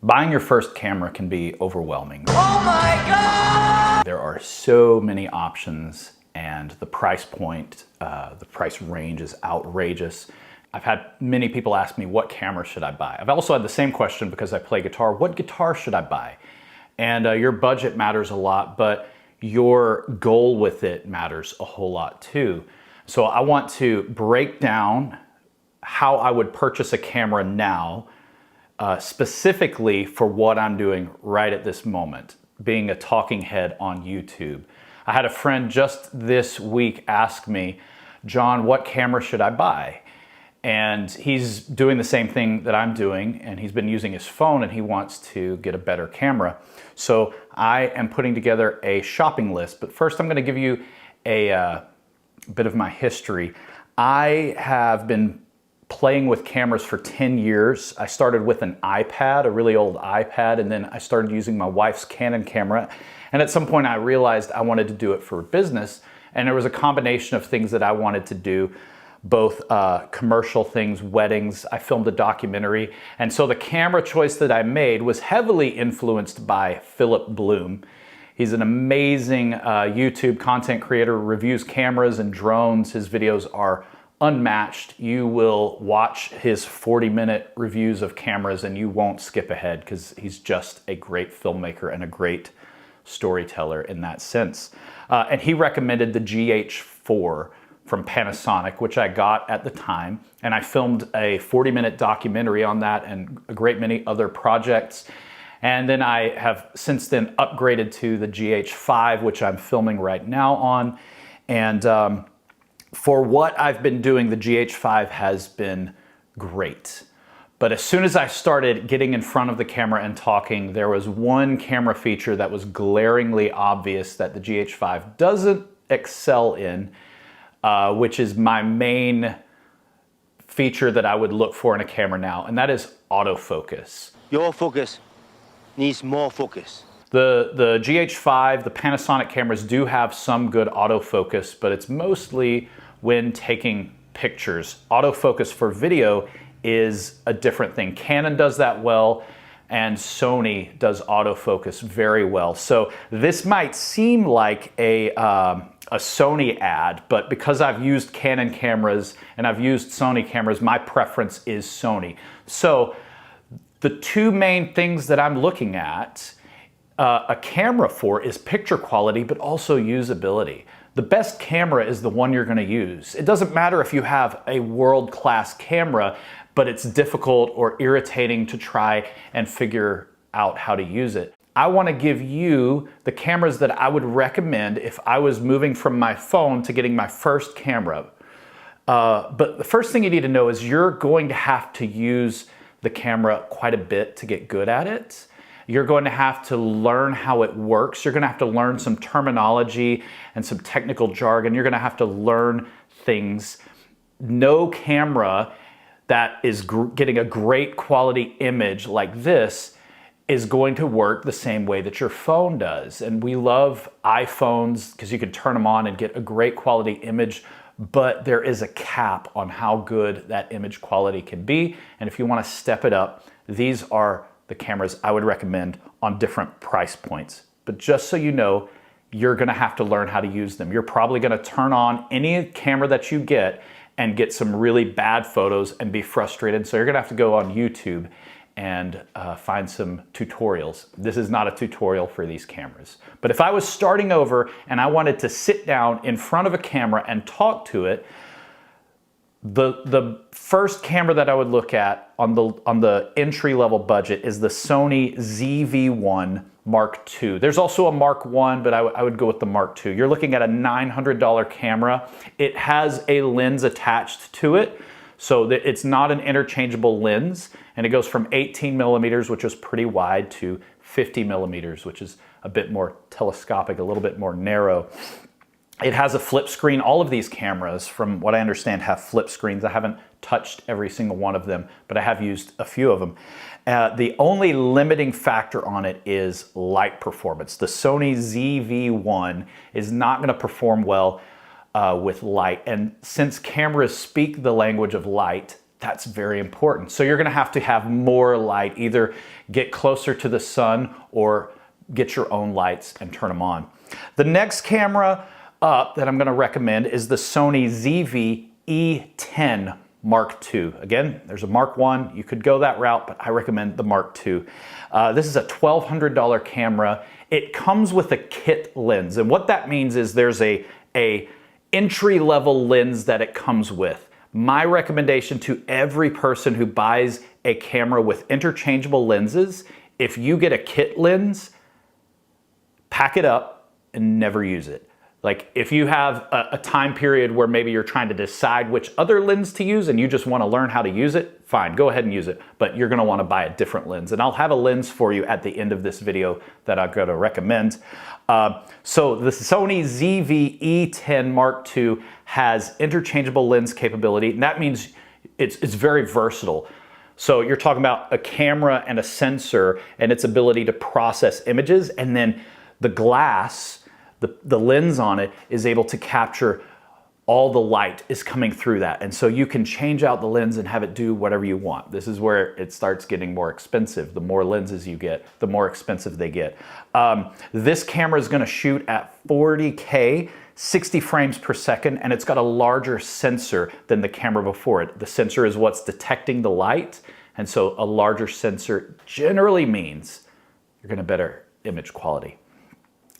Buying your first camera can be overwhelming. Oh my God! There are so many options and the price point, the price range is outrageous. I've had many people ask me, what camera should I buy? I've also had the same question because I play guitar, what guitar should I buy? And your budget matters a lot, but your goal with it matters a whole lot too. So I want to break down how I would purchase a camera now, specifically for what I'm doing right at this moment, being a talking head on YouTube. I had a friend just this week ask me, John, what camera should I buy? And he's doing the same thing that I'm doing, and he's been using his phone and he wants to get a better camera. So I am putting together a shopping list, but first I'm gonna give you a bit of my history. I have been playing with cameras for 10 years. I started with an iPad, a really old iPad, and then I started using my wife's Canon camera. And at some point I realized I wanted to do it for business. And there was a combination of things that I wanted to do, both commercial things, weddings. I filmed a documentary. And so the camera choice that I made was heavily influenced by Philip Bloom. He's an amazing YouTube content creator, reviews cameras and drones. His videos are unmatched. You will watch his 40-minute reviews of cameras and you won't skip ahead because he's just a great filmmaker and a great storyteller in that sense. And he recommended the GH4 from Panasonic, which I got at the time. And I filmed a 40-minute documentary on that and a great many other projects. And then I have since then upgraded to the GH5, which I'm filming right now on. And for what I've been doing, the GH5 has been great. But as soon as I started getting in front of the camera and talking, there was one camera feature that was glaringly obvious that the GH5 doesn't excel in, which is my main feature that I would look for in a camera now, and that is autofocus. Your focus needs more focus. The GH5, the Panasonic cameras do have some good autofocus, but it's mostly when taking pictures. Autofocus for video is a different thing. Canon does that well, and Sony does autofocus very well. So this might seem like a Sony ad, but because I've used Canon cameras and I've used Sony cameras, my preference is Sony. So the two main things that I'm looking at a camera for is picture quality, but also usability. The best camera is the one you're going to use. It doesn't matter if you have a world-class camera, but it's difficult or irritating to try and figure out how to use it. I want to give you the cameras that I would recommend if I was moving from my phone to getting my first camera. But the first thing you need to know is you're going to have to use the camera quite a bit to get good at it. You're going to have to learn how it works. You're going to have to learn some terminology and some technical jargon. You're going to have to learn things. No camera that is getting a great quality image like this is going to work the same way that your phone does. And we love iPhones because you can turn them on and get a great quality image, but there is a cap on how good that image quality can be. And if you want to step it up, these are the cameras I would recommend on different price points. But just so you know, you're gonna have to learn how to use them. You're probably gonna turn on any camera that you get and get some really bad photos and be frustrated. So you're gonna have to go on YouTube and find some tutorials. This is not a tutorial for these cameras. But if I was starting over and I wanted to sit down in front of a camera and talk to it, the first camera that I would look at on the entry-level budget is the Sony ZV-1 Mark II. There's also a Mark I, but I would go with the Mark II. You're looking at a $900 camera. It has a lens attached to it, so that it's not an interchangeable lens, and it goes from 18 millimeters, which is pretty wide, to 50 millimeters, which is a bit more telescopic, a little bit more narrow. It has a flip screen. All of these cameras, from what I understand, have flip screens. I haven't touched every single one of them, but I have used a few of them. The only limiting factor on it is light performance. The Sony ZV-1 is not going to perform well with light. And since cameras speak the language of light, That's very important. So you're gonna have to have more light, either get closer to the sun or get your own lights and turn them on. The next camera up that I'm gonna recommend is the Sony ZV-E10 Mark II. Again, there's a Mark I, you could go that route, but I recommend the Mark II. This is a $1,200 camera. It comes with a kit lens, and what that means is there's a entry-level lens that it comes with. My recommendation to every person who buys a camera with interchangeable lenses, if you get a kit lens, pack it up and never use it. Like if you have a time period where maybe you're trying to decide which other lens to use and you just want to learn how to use it, fine, go ahead and use it, but you're going to want to buy a different lens. And I'll have a lens for you at the end of this video that I'm going to recommend. So the Sony ZV-E10 Mark II has interchangeable lens capability, and that means it's very versatile. So you're talking about a camera and a sensor and its ability to process images, and then the glass, the lens on it is able to capture all the light is coming through that. And so you can change out the lens and have it do whatever you want. This is where it starts getting more expensive. The more lenses you get, the more expensive they get. This camera is gonna shoot at 40K, 60 frames per second, and it's got a larger sensor than the camera before it. The sensor is what's detecting the light, and so a larger sensor generally means you're gonna better image quality.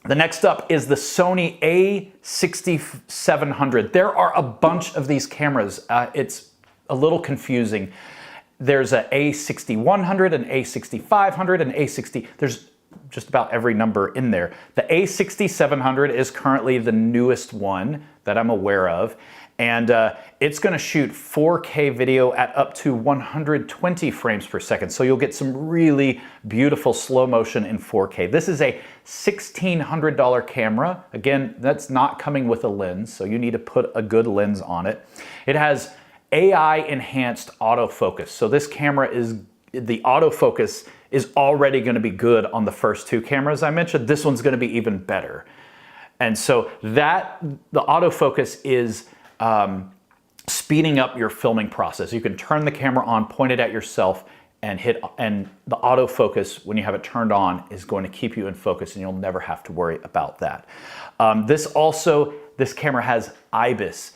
The next up is the Sony a6700. There are a bunch of these cameras. It's a little confusing. There's a a6100, an a6500, an a60. There's just about every number in there. The a6700 is currently the newest one that I'm aware of. And it's gonna shoot 4K video at up to 120 frames per second. So you'll get some really beautiful slow motion in 4K. This is a $1,600 camera. Again, that's not coming with a lens, so you need to put a good lens on it. It has AI enhanced autofocus. So this camera the autofocus is already gonna be good on the first two cameras I mentioned. This one's gonna be even better. And so the autofocus is speeding up your filming process. You can turn the camera on, point it at yourself, and the autofocus, when you have it turned on, is going to keep you in focus, and you'll never have to worry about that. This camera has IBIS,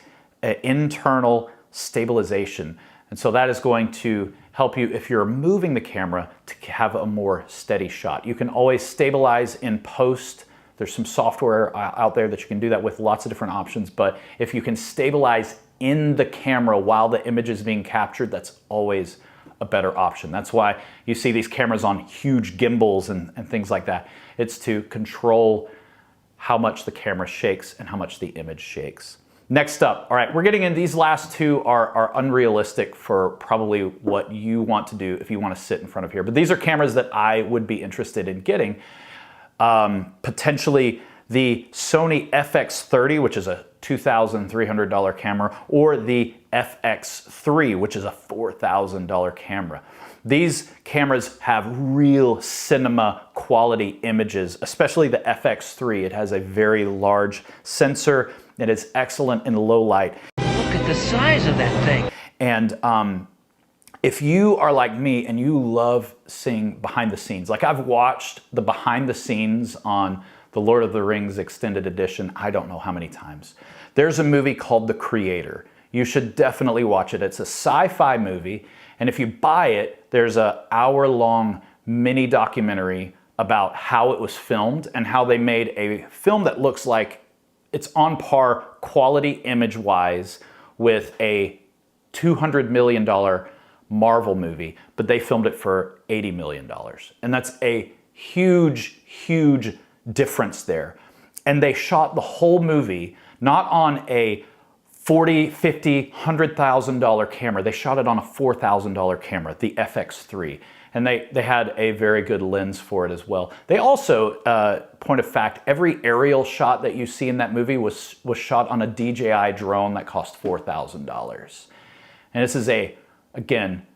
internal stabilization, and so that is going to help you if you're moving the camera to have a more steady shot. You can always stabilize in post. There's some software out there that you can do that with, lots of different options, but if you can stabilize in the camera while the image is being captured, that's always a better option. That's why you see these cameras on huge gimbals and things like that. It's to control how much the camera shakes and how much the image shakes. Next up, all right, we're getting in, these last two are unrealistic for probably what you want to do if you want to sit in front of here, but these are cameras that I would be interested in getting. Potentially the Sony FX30, which is a $2,300 camera, or the FX3, which is a $4,000 camera. These cameras have real cinema quality images, especially the FX3. It has a very large sensor. It is excellent in low light. Look at the size of that thing. And if you are like me and you love seeing behind the scenes, like I've watched the behind the scenes on the Lord of the Rings extended edition, I don't know how many times. There's a movie called The Creator. You should definitely watch it. It's a sci-fi movie, and if you buy it, there's an hour-long mini documentary about how it was filmed and how they made a film that looks like it's on par quality image-wise with a $200 million Marvel movie, but they filmed it for $80 million. And that's a huge, huge difference there. And they shot the whole movie not on a $40,000, $50,000, $100,000 camera. They shot it on a $4,000 camera, the FX3. And they had a very good lens for it as well. They also, point of fact, every aerial shot that you see in that movie was shot on a DJI drone that cost $4,000. And this is again,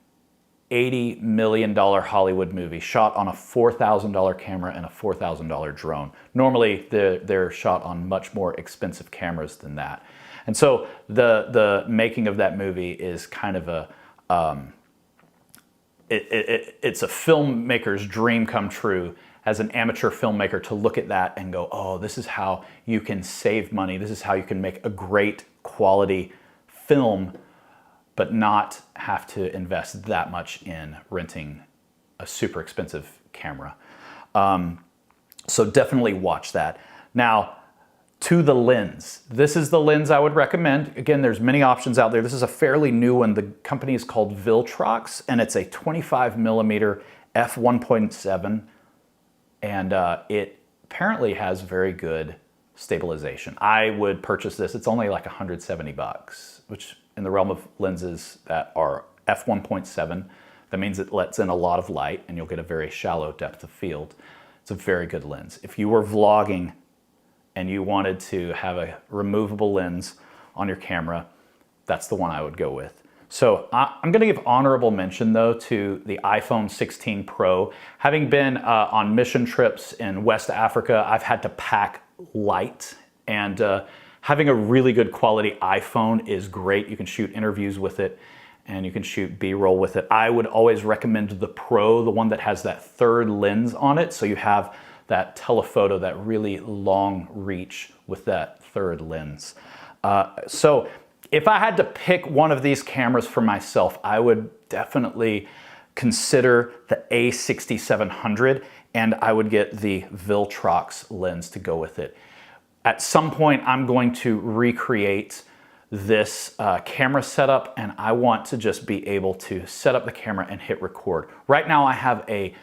$80 million Hollywood movie shot on a $4,000 camera and a $4,000 drone. Normally, they're shot on much more expensive cameras than that. And so the making of that movie is kind of It's a filmmaker's dream come true as an amateur filmmaker to look at that and go, oh, this is how you can save money. This is how you can make a great quality film, but not have to invest that much in renting a super expensive camera. So definitely watch that. Now, to the lens. This is the lens I would recommend. Again, there's many options out there. This is a fairly new one. The company is called Viltrox, and it's a 25 millimeter f1.7, and it apparently has very good stabilization. I would purchase this. It's only like 170 bucks, which in the realm of lenses that are f1.7, that means it lets in a lot of light and you'll get a very shallow depth of field. It's a very good lens. If you were vlogging and you wanted to have a removable lens on your camera, that's the one I would go with. So I'm gonna give honorable mention though to the iPhone 16 Pro. Having been on mission trips in West Africa, I've had to pack light, and having a really good quality iPhone is great. You can shoot interviews with it and you can shoot B-roll with it. I would always recommend the Pro, the one that has that third lens on it, so you have that telephoto, that really long reach with that third lens. So if I had to pick one of these cameras for myself, I would definitely consider the A6700, and I would get the Viltrox lens to go with it. At some point, I'm going to recreate this camera setup, and I want to just be able to set up the camera and hit record. Right now I have an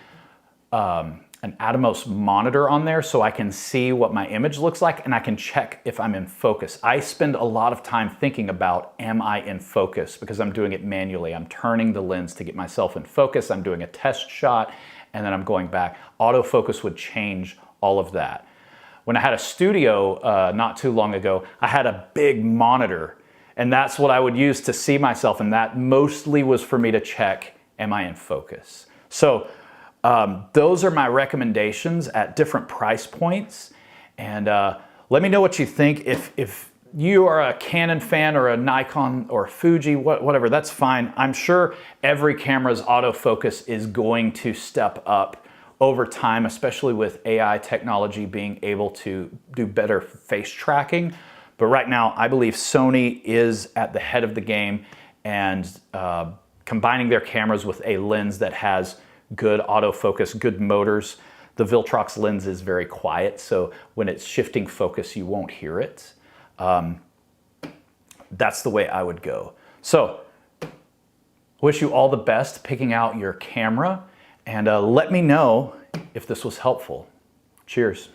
Atomos monitor on there so I can see what my image looks like and I can check if I'm in focus. I spend a lot of time thinking about, am I in focus? Because I'm doing it manually. I'm turning the lens to get myself in focus. I'm doing a test shot and then I'm going back. Autofocus would change all of that. When I had a studio not too long ago, I had a big monitor, and that's what I would use to see myself, and that mostly was for me to check, am I in focus? So those are my recommendations at different price points, and let me know what you think. If you are a Canon fan or a Nikon or Fuji, whatever, that's fine. I'm sure every camera's autofocus is going to step up over time, especially with AI technology being able to do better face tracking. But right now, I believe Sony is at the head of the game, and combining their cameras with a lens that has good autofocus, good motors. The Viltrox lens is very quiet, so when it's shifting focus, you won't hear it. That's the way I would go. So, wish you all the best picking out your camera, and let me know if this was helpful. Cheers.